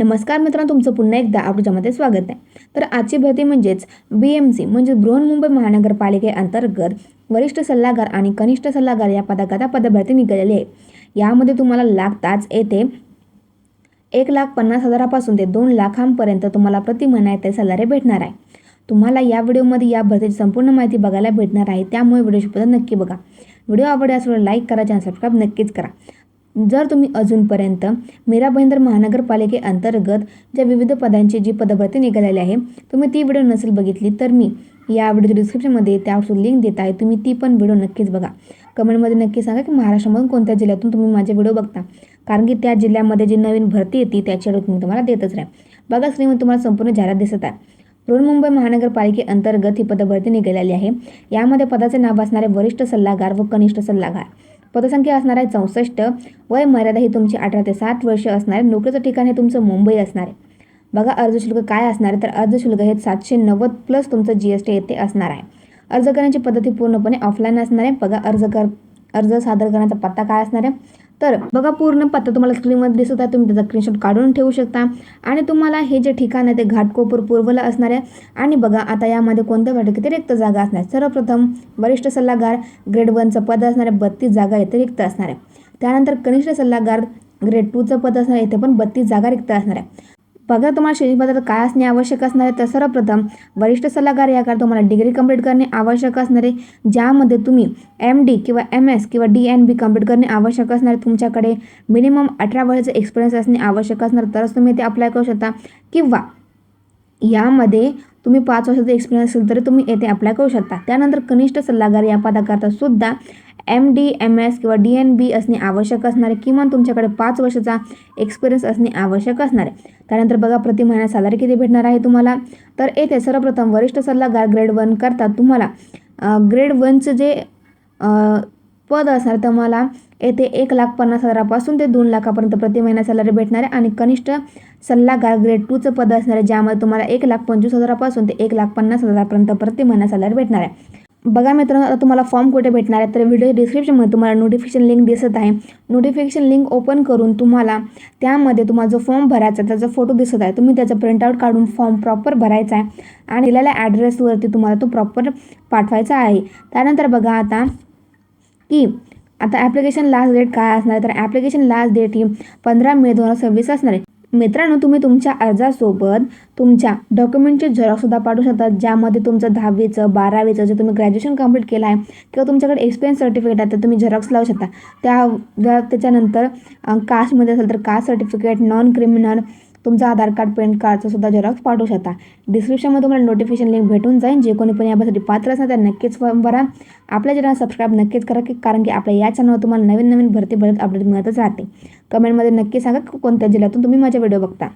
नमस्कार मित्रांनो, तुमचं पुन्हा एकदा आपल्यामध्ये स्वागत आहे. तर आजची भरती म्हणजेच BMC म्हणजे बृहन्मुंबई महानगरपालिकेअंतर्गत वरिष्ठ सल्लागार आणि कनिष्ठ सल्लागार या पदाकरता पदभरती निघालेली आहे. यामध्ये तुम्हाला लागताच येथे 1,50,000पासून ते 2,00,000पर्यंत तुम्हाला प्रति महिना येथे सॅलरी भेटणार आहे. तुम्हाला या व्हिडिओमध्ये या भरतीची संपूर्ण माहिती बघायला भेटणार आहे, त्यामुळे व्हिडिओ शेवटपर्यंत नक्की बघा. व्हिडिओ आवडल्यास लाईक करा, चॅनल सबस्क्राईब नक्कीच करा. जर तुम्ही अजूनपर्यंत मीरा भाईंदर महानगरपालिकेअंतर्गत ज्या विविध पदांची जी पदभरती निघालेली आहे, तुम्ही ती व्हिडिओ नसेल बघितली तर मी या व्हिडिओच्या डिस्क्रिप्शनमध्ये त्यावर लिंक देत आहे, तुम्ही ती पण व्हिडिओ नक्कीच बघा. कमेंटमध्ये नक्की सांगा की महाराष्ट्रामधून कोणत्या जिल्ह्यातून तुम्ही माझे व्हिडिओ बघता, कारण की त्या जिल्ह्यामध्ये जी नवीन भरती येते त्याची व्हिडिओ मी तुम्हाला देतच राहील. बघा, स्क्रीनवर तुम्हाला संपूर्ण जाहिरात दिसत आहे. बृहन्मुंबई महानगरपालिकेअंतर्गत ही पदभरती निघालेली आहे. यामध्ये पदाचे नाव असणारे वरिष्ठ सल्लागार व कनिष्ठ सल्लागार. पदसंख्या असणार आहे 64. वय मर्यादा ही तुमची 18 ते 60 वर्ष असणार आहे. नोकरीचं ठिकाण हे तुमचं मुंबई असणार आहे. बघा, अर्ज शुल्क काय असणार आहे, तर अर्ज शुल्क हे 790 प्लस तुमचं GST येथे असणार आहे. अर्ज करण्याची पद्धती पूर्णपणे ऑफलाईन असणार आहे. बघा, अर्ज सादर करण्याचा पत्ता काय असणार आहे, तर बघा पूर्ण पत्ता तुम्हाला स्क्रीनमध्ये दिसत आहे. तुम्ही त्याचा स्क्रीनशॉट काढून ठेवू शकता. आणि तुम्हाला हे जे ठिकाण आहे ते घाटकोपर पूर्वला असणार आहे. आणि बघा, आता यामध्ये कोणत्या वाटे किती रिक्त जागा असणार. सर्वप्रथम वरिष्ठ सल्लागार ग्रेड 1चं पद असणार आहे, 32 जागा येथे रिक्त असणार आहे. त्यानंतर कनिष्ठ सल्लागार ग्रेड 2चं पद असणार आहे, इथे पण 32 जागा रिक्त असणार आहे. बघा, तुम्हाला शैक्षणिक काय असणे आवश्यक असणार आहे, तर सर्वप्रथम वरिष्ठ सल्लागार याकरता तुम्हाला डिग्री कंप्लीट करणे आवश्यक असणार आहे, ज्यामध्ये तुम्ही MD किंवा MS किंवा DNB कंप्लीट करणे आवश्यक असणार आहे. तुमच्याकडे मिनिमम 18 वर्षाचा एक्सपिरियन्स असणे आवश्यक असणार, तरच तुम्ही ते अप्लाय करू शकता. किंवा यामध्ये तुम्ही 5 वर्षाचा एक्सपिरियन्स असेल तरी तुम्ही येथे अप्लाय करू शकता. त्यानंतर कनिष्ठ सल्लागार या पदाकरता सुद्धा MD, MS किंवा DNB असणे आवश्यक असणार आहे. किमान तुमच्याकडे 5 वर्षाचा एक्सपिरियन्स असणे आवश्यक असणार आहे. त्यानंतर बघा, प्रति महिना सॅलरी किती भेटणार आहे तुम्हाला, तर येथे सर्वप्रथम वरिष्ठ सल्लागार ग्रेड 1 करता तुम्हाला ग्रेड 1चं जे पद असणार तुम्हाला येथे 1,50,000पासून ते 2,00,000पर्यंत प्रति महिना सॅलरी भेटणार आहे. आणि कनिष्ठ सल्लागार ग्रेड 2चं पद असणार आहे, ज्यामध्ये तुम्हाला 1,25,000पासून ते 1,50,000पर्यंत प्रति महिना सॅलरी भेटणार आहे. बघा मित्रांनो, आता तुम्हाला फॉर्म कुठे भेटणार आहे, तर व्हिडिओ डिस्क्रिप्शनमध्ये तुम्हाला नोटिफिकेशन लिंक दिसत आहे. नोटिफिकेशन लिंक ओपन करून तुम्हाला त्यामध्ये तुम्हाला जो फॉर्म भरायचा त्याचा फोटो दिसत आहे, तुम्ही त्याचं प्रिंटआउट काढून फॉर्म प्रॉपर भरायचा आहे आणि दिलेल्या ॲड्रेसवरती तुम्हाला तो प्रॉपर पाठवायचा आहे. त्यानंतर बघा की आता ॲप्लिकेशन लास्ट डेट काय असणार आहे, तर ॲप्लिकेशन लास्ट डेट ही 15 मे 2026 असणार आहे. मित्रांनो, तुम्ही तुमच्या अर्जासोबत तुमच्या डॉक्युमेंटचे झेरॉक्ससुद्धा पाठवू शकता, ज्यामध्ये तुमचं 10वीचं 12वीचं जे तुम्ही ग्रॅज्युएशन कंप्लीट केलं आहे किंवा तुमच्याकडे एक्सपिरियन्स सर्टिफिकेट आहे तर तुम्ही झेरॉक्स लावू शकता. त्याच्यानंतर कास्टमध्ये असेल तर कास्ट सर्टिफिकेट, नॉन क्रिमिनल, तुमचं आधार कार्ड, पॅन कार्डचं सुद्धा झेरॉक्स पाठवू शकता. डिस्क्रिप्शनमध्ये तुम्हाला नोटिफिकेशन लिंक भेटून जाईल. जे कोणी पण यासाठी पात्र असेल तर नक्कीच फॉर्म भरा. आपल्या चॅनल सबस्क्राईब नक्कीच करा, कारण की आपल्या या चॅनलवर तुम्हाला नवीन नवीन भरती अपडेट मिळतच राहते. कमेंटमध्ये नक्की सांगा कोणत्या जिल्ह्यातून तुम्ही माझे व्हिडिओ बघता.